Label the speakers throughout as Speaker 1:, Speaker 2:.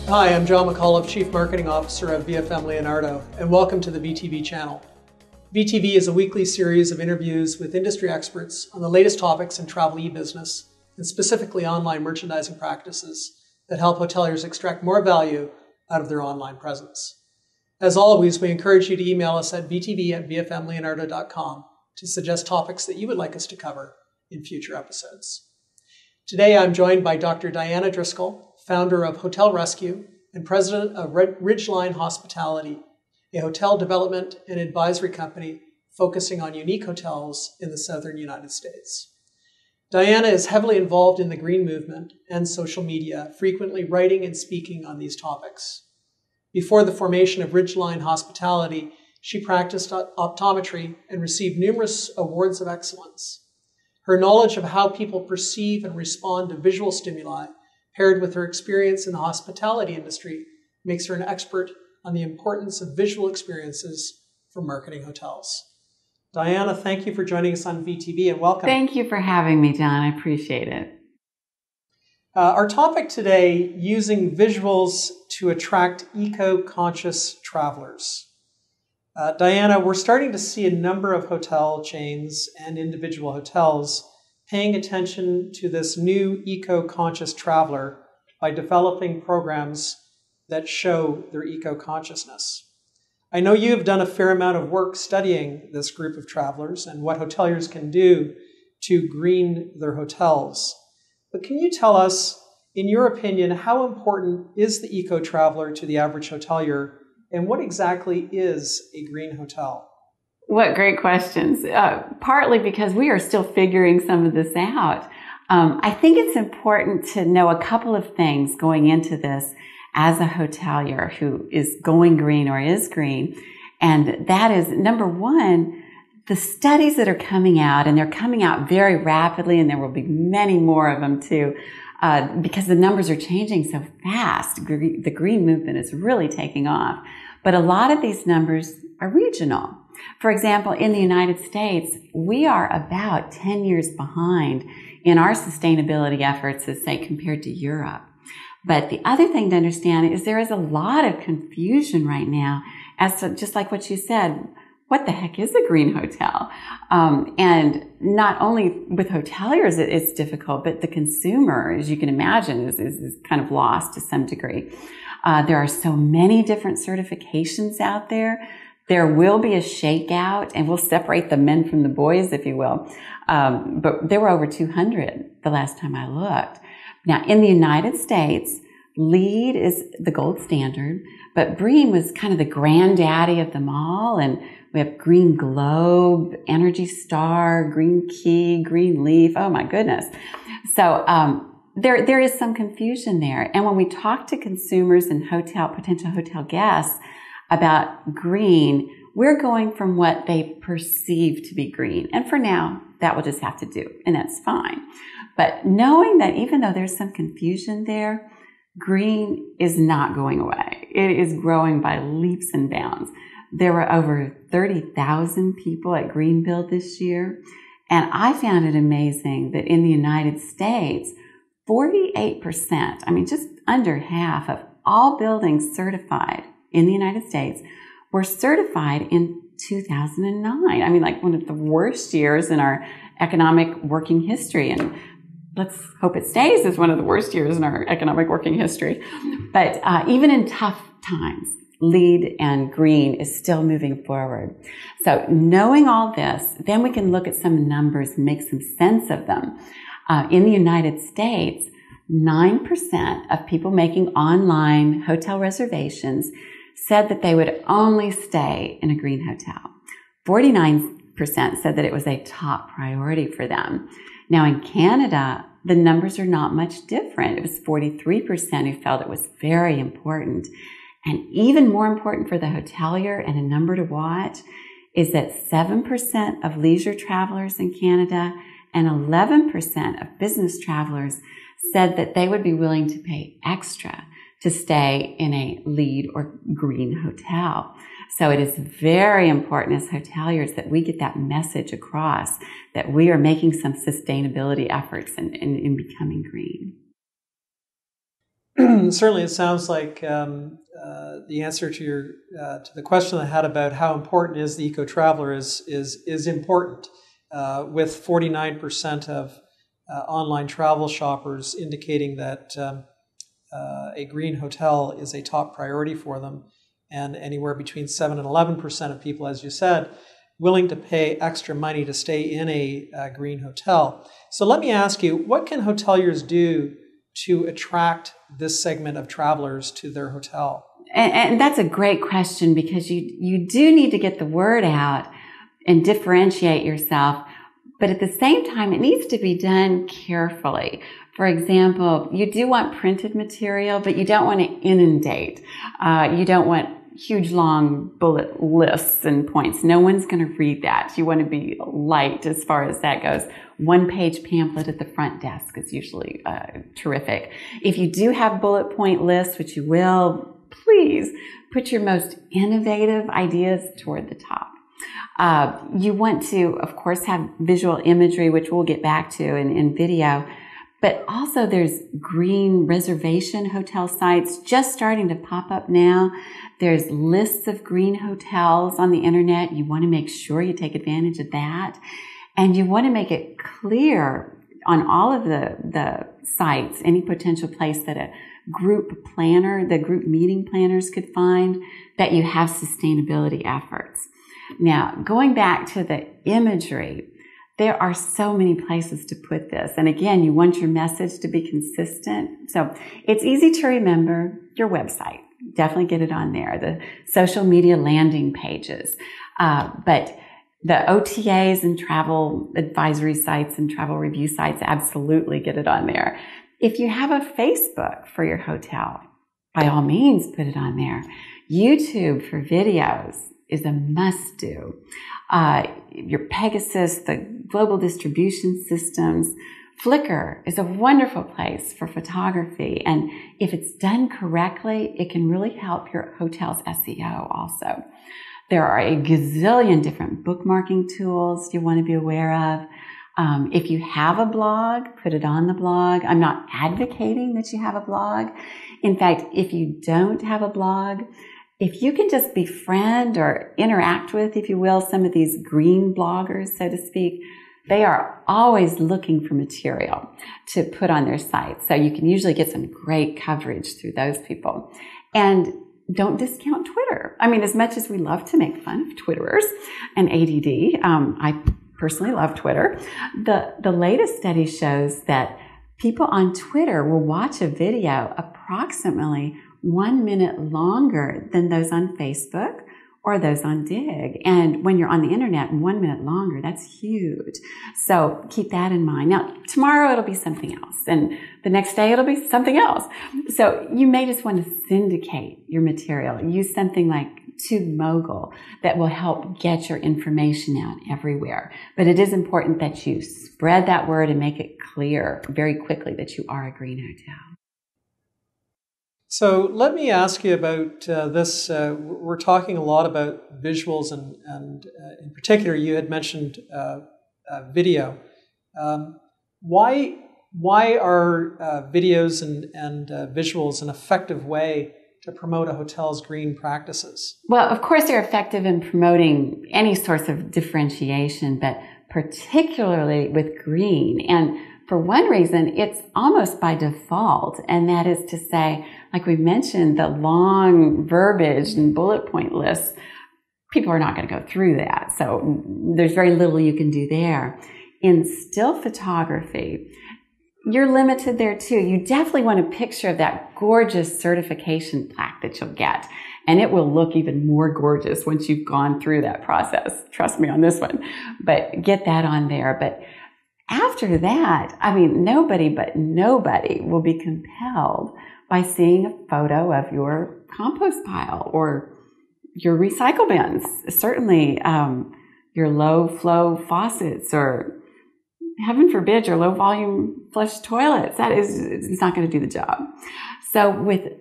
Speaker 1: Hi, I'm John McAuliffe, Chief Marketing Officer of VFM Leonardo, and welcome to the VTV channel. VTV is a weekly series of interviews with industry experts on the latest topics in travel e-business, and specifically online merchandising practices that help hoteliers extract more value out of their online presence. As always, we encourage you to email us at vtv@vfmleonardo.com to suggest topics that you would like us to cover in future episodes. Today, I'm joined by Dr. Diana Driscoll, founder of Hotel Rescue and president of Ridgeline Hospitality, a hotel development and advisory company focusing on unique hotels in the southern United States. Diana is heavily involved in the green movement and social media, frequently writing and speaking on these topics. Before the formation of Ridgeline Hospitality, she practiced optometry and received numerous awards of excellence. Her knowledge of how people perceive and respond to visual stimuli, paired with her experience in the hospitality industry, makes her an expert on the importance of visual experiences for marketing hotels. Diana, thank you for joining us on VTV and welcome.
Speaker 2: Thank you for having me, John. I appreciate it.
Speaker 1: Our topic today, using visuals to attract eco-conscious travelers. Diana, we're starting to see a number of hotel chains and individual hotels paying attention to this new eco-conscious traveler by developing programs that show their eco-consciousness. I know you have done a fair amount of work studying this group of travelers and what hoteliers can do to green their hotels. But can you tell us, in your opinion, how important is the eco-traveler to the average hotelier, and what exactly is a green hotel?
Speaker 2: What great questions. Partly because we are still figuring some of this out. I think it's important to know a couple of things going into this as a hotelier who is going green or is green. And that is, number one, the studies that are coming out, and they're coming out very rapidly, and there will be many more of them too, because the numbers are changing so fast. The green movement is really taking off. But a lot of these numbers are regional. For example, in the United States, we are about 10 years behind in our sustainability efforts, as say, compared to Europe. But the other thing to understand is there is a lot of confusion right now as to, just like what you said, what the heck is a green hotel? And not only with hoteliers it's difficult, but the consumer, as you can imagine, is kind of lost to some degree. There are so many different certifications out there. There will be a shakeout, and we'll separate the men from the boys, if you will. But there were over 200 the last time I looked. Now, in the United States, LEED is the gold standard, but BREEAM was kind of the granddaddy of them all. And we have Green Globe, Energy Star, Green Key, Green Leaf. Oh my goodness. So, there is some confusion there. And when we talk to consumers and potential hotel guests about green, we're going from what they perceive to be green. And for now, that will just have to do, and that's fine. But knowing that even though there's some confusion there, green is not going away. It is growing by leaps and bounds. There were over 30,000 people at Greenbuild this year. And I found it amazing that in the United States, 48%, I mean, just under half of all buildings certified in the United States were certified in 2009. I mean, like one of the worst years in our economic working history. And let's hope it stays as one of the worst years in our economic working history. But even in tough times, LEED and green is still moving forward. So knowing all this, then we can look at some numbers and make some sense of them. In the United States, 9% of people making online hotel reservations said that they would only stay in a green hotel. 49% said that it was a top priority for them. Now in Canada, the numbers are not much different. It was 43% who felt it was very important. And even more important for the hotelier, and a number to watch, is that 7% of leisure travelers in Canada and 11% of business travelers said that they would be willing to pay extra to stay in a LEED or green hotel. So it is very important as hoteliers that we get that message across that we are making some sustainability efforts in becoming green.
Speaker 1: certainly it sounds like the answer to your to the question I had about how important is the eco-traveler is important. With 49% of online travel shoppers indicating that a green hotel is a top priority for them, and anywhere between 7 and 11% of people, as you said, willing to pay extra money to stay in a green hotel. So let me ask you, what can hoteliers do to attract this segment of travelers to their hotel?
Speaker 2: And that's a great question, because you do need to get the word out and differentiate yourself. But at the same time, it needs to be done carefully. For example, you do want printed material, but you don't want to inundate. You don't want huge, long bullet lists and points. No one's going to read that. You want to be light as far as that goes. One-page pamphlet at the front desk is usually terrific. If you do have bullet point lists, which you will, please put your most innovative ideas toward the top. You want to, of course, have visual imagery, which we'll get back to in video. But also there's green reservation hotel sites just starting to pop up now. There's lists of green hotels on the internet. You want to make sure you take advantage of that. And you want to make it clear on all of the sites, any potential place that a group planner, the group meeting planners could find, that you have sustainability efforts. Now, going back to the imagery, there are so many places to put this. And again, you want your message to be consistent. So it's easy to remember your website. Definitely get it on there. The social media landing pages. But the OTAs and travel advisory sites and travel review sites, absolutely get it on there. If you have a Facebook for your hotel, by all means, put it on there. YouTube for videos is a must-do. Your Pegasus, the global distribution systems. Flickr is a wonderful place for photography. And if it's done correctly, it can really help your hotel's SEO also. There are a gazillion different bookmarking tools you want to be aware of. If you have a blog, put it on the blog. I'm not advocating that you have a blog. In fact, if you don't have a blog, if you can just befriend or interact with, if you will, some of these green bloggers, so to speak, they are always looking for material to put on their site. So you can usually get some great coverage through those people. And don't discount Twitter. I mean, as much as we love to make fun of Twitterers and ADD, I personally love Twitter. The latest study shows that people on Twitter will watch a video approximately 1 minute longer than those on Facebook or those on Dig. And when you're on the internet, 1 minute longer, that's huge. So keep that in mind. Now, tomorrow it'll be something else, and the next day it'll be something else. So you may just want to syndicate your material. Use something like TubeMogul that will help get your information out everywhere. But it is important that you spread that word and make it clear very quickly that you are a green hotel.
Speaker 1: So let me ask you about this. We're talking a lot about visuals, and in particular, you had mentioned video. Why are videos and visuals an effective way to promote a hotel's green practices?
Speaker 2: Well, of course, they're effective in promoting any source of differentiation, but particularly with green. And for one reason, it's almost by default, and that is to say, like we mentioned, the long verbiage and bullet point lists, people are not going to go through that. So there's very little you can do there. In still photography, you're limited there too. You definitely want a picture of that gorgeous certification plaque that you'll get. And it will look even more gorgeous once you've gone through that process. Trust me on this one. But get that on there. But after that, I mean, nobody will be compelled by seeing a photo of your compost pile or your recycle bins. Certainly, your low flow faucets, or heaven forbid, your low volume flush toilets. It's not going to do the job. So with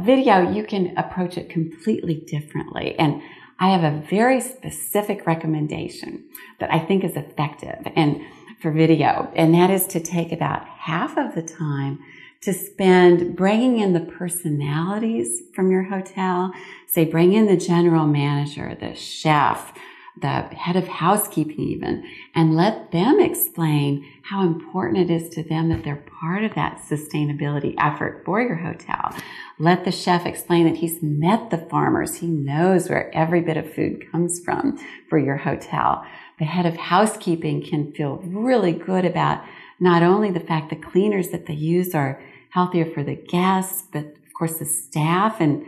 Speaker 2: video, you can approach it completely differently. And I have a very specific recommendation that I think is effective and for video, and that is to take about half of the time to spend bringing in the personalities from your hotel. Say, bring in the general manager, the chef, the head of housekeeping even, and let them explain how important it is to them that they're part of that sustainability effort for your hotel. Let the chef explain that he's met the farmers. He knows where every bit of food comes from for your hotel. The head of housekeeping can feel really good about not only the fact the cleaners that they use are healthier for the guests, but of course the staff and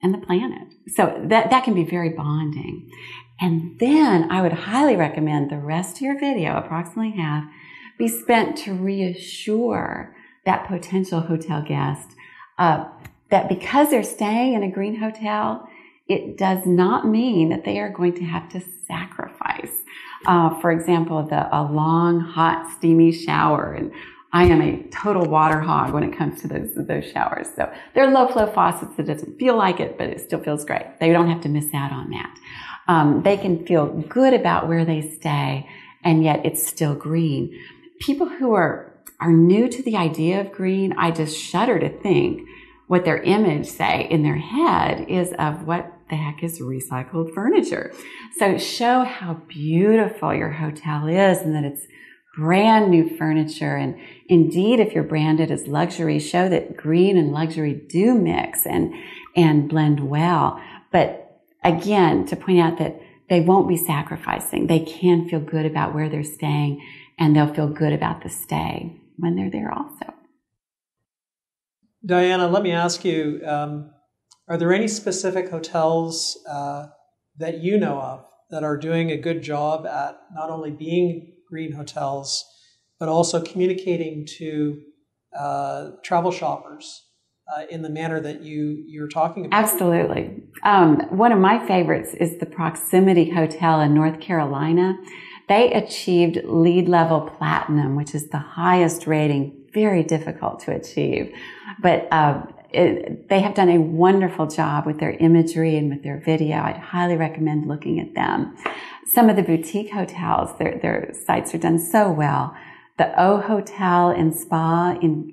Speaker 2: the planet. So that can be very bonding. And then I would highly recommend the rest of your video, approximately half, be spent to reassure that potential hotel guest that because they're staying in a green hotel, it does not mean that they are going to have to sacrifice. For example, a long, hot, steamy shower. And I am a total water hog when it comes to those showers. So they're low flow faucets. It doesn't feel like it, but it still feels great. They don't have to miss out on that. They can feel good about where they stay, and yet it's still green. People who are new to the idea of green, I just shudder to think what their image, say, in their head is of what the heck is recycled furniture. So show how beautiful your hotel is and that it's brand new furniture. And indeed, if you're branded as luxury, show that green and luxury do mix and blend well. But again, to point out that they won't be sacrificing. They can feel good about where they're staying, and they'll feel good about the stay when they're there also.
Speaker 1: Diana, let me ask you, are there any specific hotels that you know of that are doing a good job at not only being green hotels, but also communicating to travel shoppers in the manner that you're talking about?
Speaker 2: Absolutely. One of my favorites is the Proximity Hotel in North Carolina. They achieved LEED level platinum, which is the highest rating, very difficult to achieve. But they have done a wonderful job with their imagery and with their video. I'd highly recommend looking at them. Some of the boutique hotels, their sites are done so well. The O Hotel and Spa in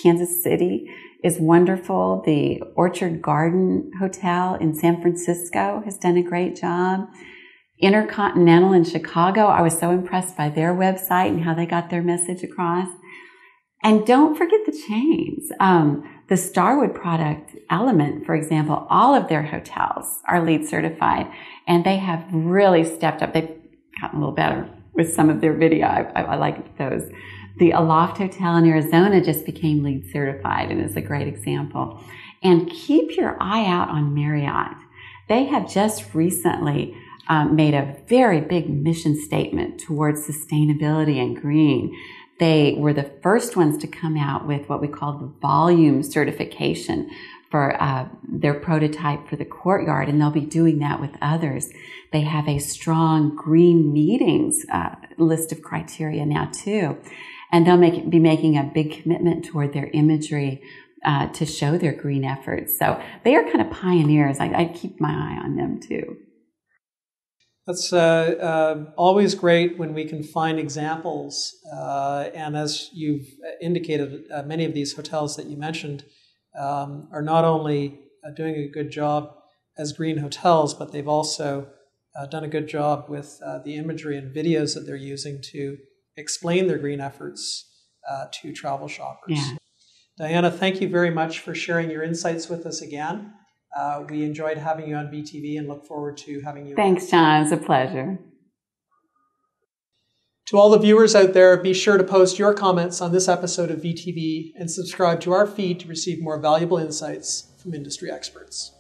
Speaker 2: Kansas City is wonderful. The Orchard Garden Hotel in San Francisco has done a great job. Intercontinental in Chicago, I was so impressed by their website and how they got their message across. And don't forget the chains. The Starwood product Element, for example, all of their hotels are LEED certified, and they have really stepped up. They've gotten a little better with some of their video. I like those. The Aloft Hotel in Arizona just became LEED certified and is a great example. And keep your eye out on Marriott. They have just recently made a very big mission statement towards sustainability and green. They were the first ones to come out with what we call the volume certification for their prototype for the Courtyard, and they'll be doing that with others. They have a strong green meetings list of criteria now too, and they'll be making a big commitment toward their imagery to show their green efforts. So they are kind of pioneers. I keep my eye on them too.
Speaker 1: That's always great when we can find examples. And as you've indicated, many of these hotels that you mentioned are not only doing a good job as green hotels, but they've also done a good job with the imagery and videos that they're using to explain their green efforts to travel shoppers.
Speaker 2: Yeah.
Speaker 1: Diana, thank you very much for sharing your insights with us again. We enjoyed having you on VTV and look forward to having you.
Speaker 2: Thanks, John. It's a pleasure.
Speaker 1: To all the viewers out there, be sure to post your comments on this episode of VTV and subscribe to our feed to receive more valuable insights from industry experts.